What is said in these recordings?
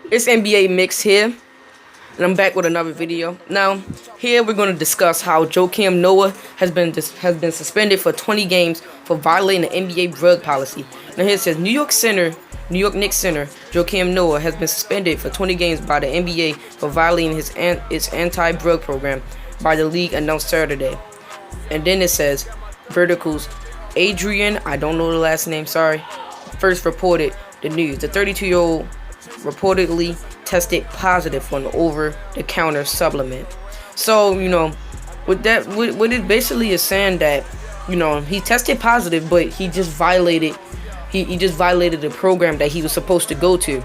It's NBA Mix here, and I'm back with another video. Now, here we're going to discuss how Joahkim Noah has been suspended for 20 games for violating the NBA drug policy. Now here it says New York Knicks center Joahkim Noah has been suspended for 20 games by the NBA for violating its anti-drug program by the league announced Saturday. And then it says verticals Adrian, I don't know the last name, sorry, first reported the news. The 32-year-old reportedly tested positive for an over-the-counter supplement. So, with that, what it basically is saying that, he tested positive, but he just violated, he just violated the program that he was supposed to go to.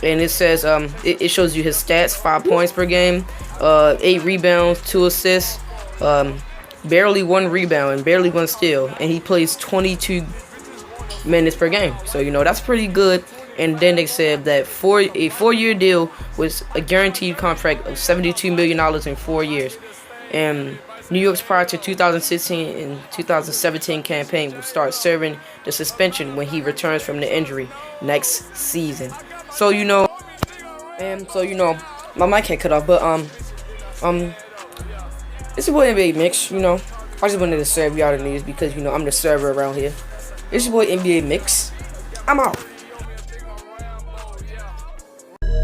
And it says, it shows you his stats: 5 points per game, 8 rebounds, 2 assists, barely 1 rebound, and barely 1 steal. And he plays 22 minutes per game. So, that's pretty good. And then they said that for a 4-year deal was a guaranteed contract of $72 million in 4 years. And New York's prior to 2016 and 2017 campaign will start serving the suspension when he returns from the injury next season. So, my mic had cut off, but, it's your boy NBA Mix, I just wanted to serve y'all the news because, I'm the server around here. It's your boy NBA Mix. I'm out.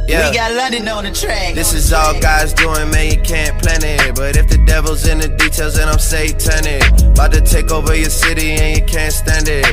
Yeah. We got London on the track. This is all God's doing, man, you can't plan it. But if the devil's in the details, then I'm satanic. About to take over your city and you can't stand it.